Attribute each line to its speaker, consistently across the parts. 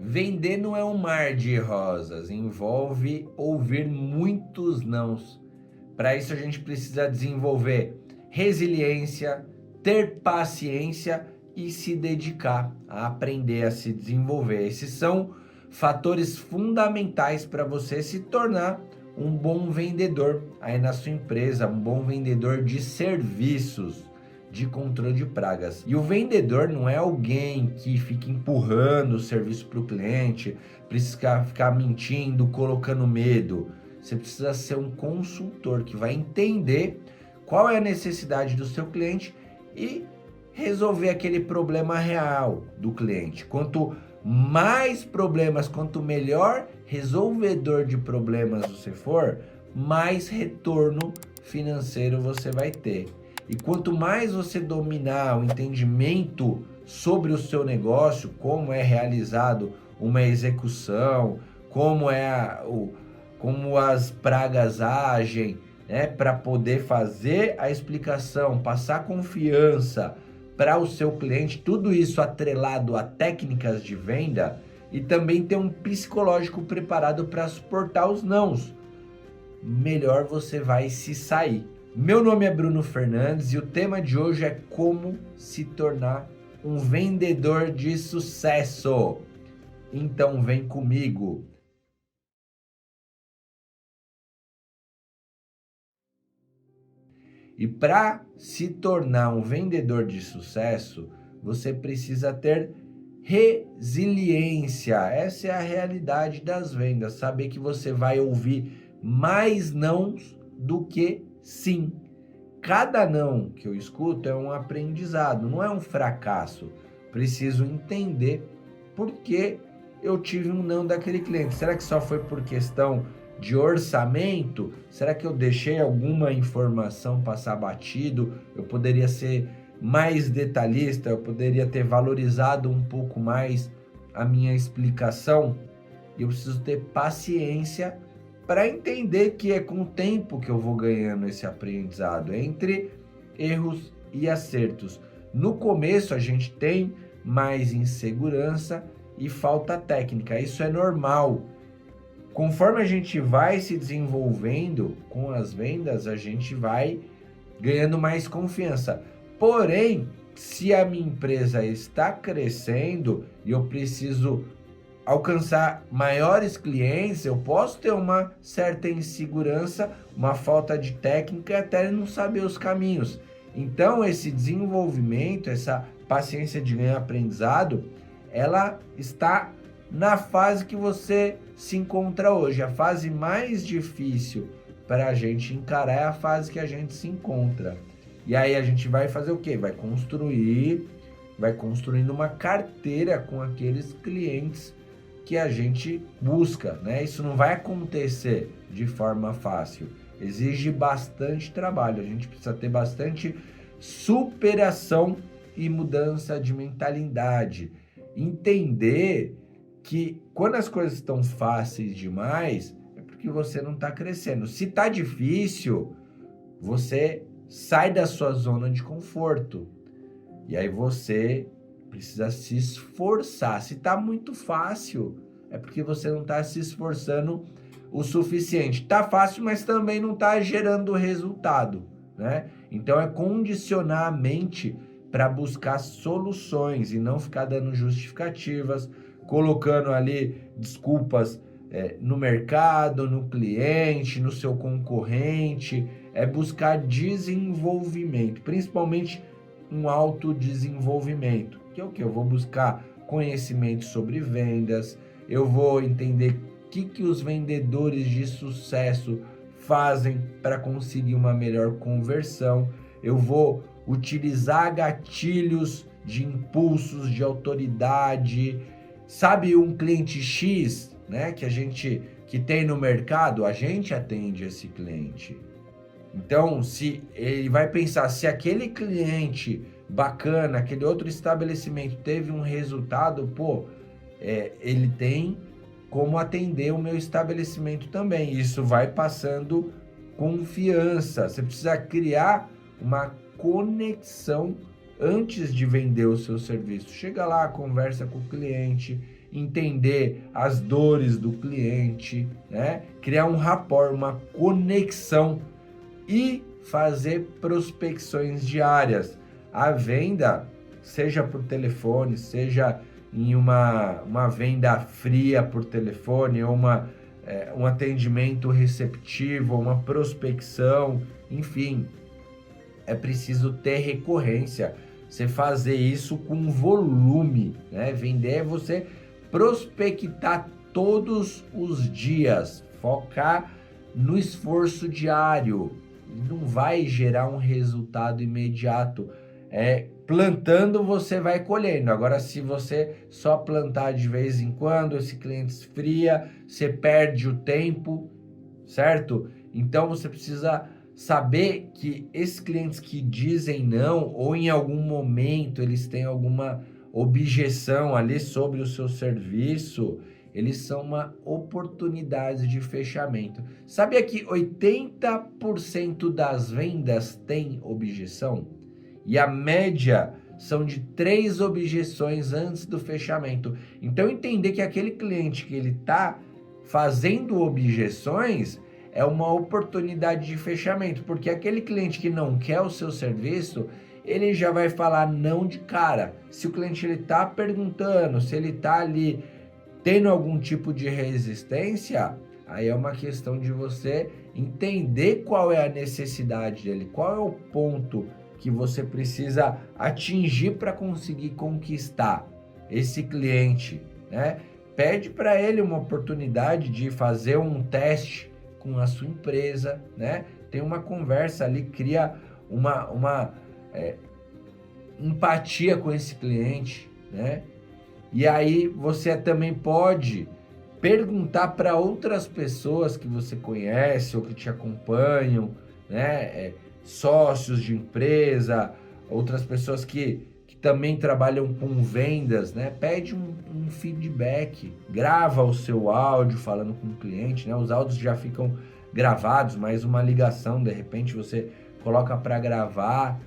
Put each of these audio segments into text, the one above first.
Speaker 1: Vender não é um mar de rosas, envolve ouvir muitos nãos. Para isso a gente precisa desenvolver resiliência, ter paciência e se dedicar a aprender a se desenvolver. Esses são fatores fundamentais para você se tornar um bom vendedor aí na sua empresa, um bom vendedor de serviços de controle de pragas. E o vendedor não é alguém que fica empurrando o serviço para o cliente, precisa ficar mentindo, colocando medo. Você precisa ser um consultor que vai entender qual é a necessidade do seu cliente e resolver aquele problema real do cliente. Quanto mais problemas, quanto melhor resolvedor de problemas você for, mais retorno financeiro você vai ter. E quanto mais você dominar o entendimento sobre o seu negócio, como é realizado uma execução, como como as pragas agem, né, para poder fazer a explicação, passar confiança para o seu cliente, tudo isso atrelado a técnicas de venda e também ter um psicológico preparado para suportar os nãos, melhor você vai se sair. Meu nome é Bruno Fernandes e o tema de hoje é como se tornar um vendedor de sucesso. Então vem comigo. E para se tornar um vendedor de sucesso, você precisa ter resiliência. Essa é a realidade das vendas. Saber que você vai ouvir mais nãos do que sim. Cada não que eu escuto é um aprendizado, não é um fracasso. Preciso entender por que eu tive um não daquele cliente. Será que só foi por questão de orçamento? Será que eu deixei alguma informação passar batido? Eu poderia ser mais detalhista, eu poderia ter valorizado um pouco mais a minha explicação. Eu preciso ter paciência para entender que é com o tempo que eu vou ganhando esse aprendizado, entre erros e acertos. No começo a gente tem mais insegurança e falta técnica, isso é normal. Conforme a gente vai se desenvolvendo com as vendas, a gente vai ganhando mais confiança. Porém, se a minha empresa está crescendo e eu preciso alcançar maiores clientes, eu posso ter uma certa insegurança, uma falta de técnica e até não saber os caminhos. Então, esse desenvolvimento, essa paciência de ganhar aprendizado, ela está na fase que você se encontra hoje. A fase mais difícil para a gente encarar é a fase que a gente se encontra. E aí a gente vai fazer o quê? Vai construindo uma carteira com aqueles clientes que a gente busca, né? Isso não vai acontecer de forma fácil. Exige bastante trabalho. A gente precisa ter bastante superação e mudança de mentalidade. Entender que quando as coisas estão fáceis demais, é porque você não está crescendo. Se está difícil, você sai da sua zona de conforto. E aí você precisa se esforçar. Se está muito fácil, é porque você não está se esforçando o suficiente. Está fácil, mas também não está gerando resultado, né? Então é condicionar a mente para buscar soluções e não ficar dando justificativas, colocando ali desculpas no mercado, no cliente, no seu concorrente. É buscar desenvolvimento, principalmente um autodesenvolvimento, que é o que? Eu vou buscar conhecimento sobre vendas, eu vou entender o que os vendedores de sucesso fazem para conseguir uma melhor conversão, eu vou utilizar gatilhos de impulsos, de autoridade. Sabe um cliente X, né, que tem no mercado, a gente atende esse cliente. Então, se ele vai pensar, se aquele cliente bacana, aquele outro estabelecimento teve um resultado, ele tem como atender o meu estabelecimento também. Isso vai passando confiança. Você precisa criar uma conexão antes de vender o seu serviço. Chega lá, conversa com o cliente, entender as dores do cliente, né? Criar um rapport, uma conexão e fazer prospecções diárias. A venda, seja por telefone, seja em uma venda fria por telefone, ou um atendimento receptivo, uma prospecção, enfim, é preciso ter recorrência. Você fazer isso com volume, né? Vender é você prospectar todos os dias, focar no esforço diário. Não vai gerar um resultado imediato. Plantando você vai colhendo. Agora, se você só plantar de vez em quando, esse cliente esfria, você perde o tempo, certo? Então você precisa saber que esses clientes que dizem não, ou em algum momento eles têm alguma objeção ali sobre o seu serviço, eles são uma oportunidade de fechamento. Sabia que 80% das vendas tem objeção? E a média são de 3 objeções antes do fechamento. Então, entender que aquele cliente que ele está fazendo objeções é uma oportunidade de fechamento, porque aquele cliente que não quer o seu serviço, ele já vai falar não de cara. Se o cliente ele está perguntando, se ele está ali tendo algum tipo de resistência, aí é uma questão de você entender qual é a necessidade dele, qual é o ponto que você precisa atingir para conseguir conquistar esse cliente, né? Pede para ele uma oportunidade de fazer um teste com a sua empresa, né? Tem uma conversa ali, cria uma empatia com esse cliente, né? E aí você também pode perguntar para outras pessoas que você conhece ou que te acompanham, né? Sócios de empresa, outras pessoas que também trabalham com vendas, né? Pede um feedback, grava o seu áudio falando com o cliente, né? Os áudios já ficam gravados, mas uma ligação, de repente você coloca para gravar,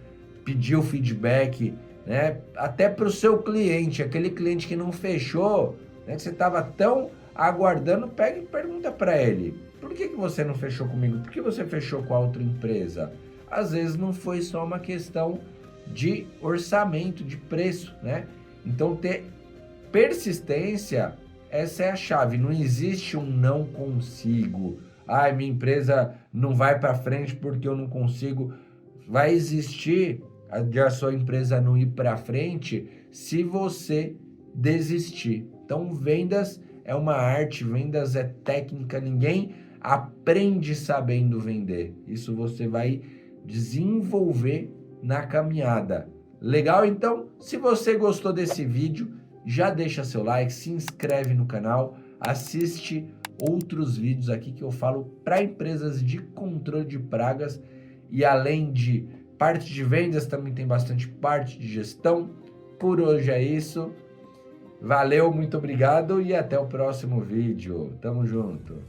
Speaker 1: pedir o feedback, né? Até para o seu cliente, aquele cliente que não fechou, né? Que você estava tão aguardando, pega e pergunta para ele: por que você não fechou comigo? Por que você fechou com a outra empresa? Às vezes não foi só uma questão de orçamento, de preço, né? Então, ter persistência, essa é a chave. Não existe um não consigo. Minha empresa não vai para frente porque eu não consigo. Vai existir a sua empresa não ir para frente se você desistir. Então, vendas é uma arte, vendas é técnica. Ninguém aprende sabendo vender. Isso você vai desenvolver na caminhada. Legal? Então, se você gostou desse vídeo, já deixa seu like, se inscreve no canal, assiste outros vídeos aqui que eu falo para empresas de controle de pragas, e além de parte de vendas, também tem bastante parte de gestão. Por hoje é isso. Valeu, muito obrigado e até o próximo vídeo. Tamo junto.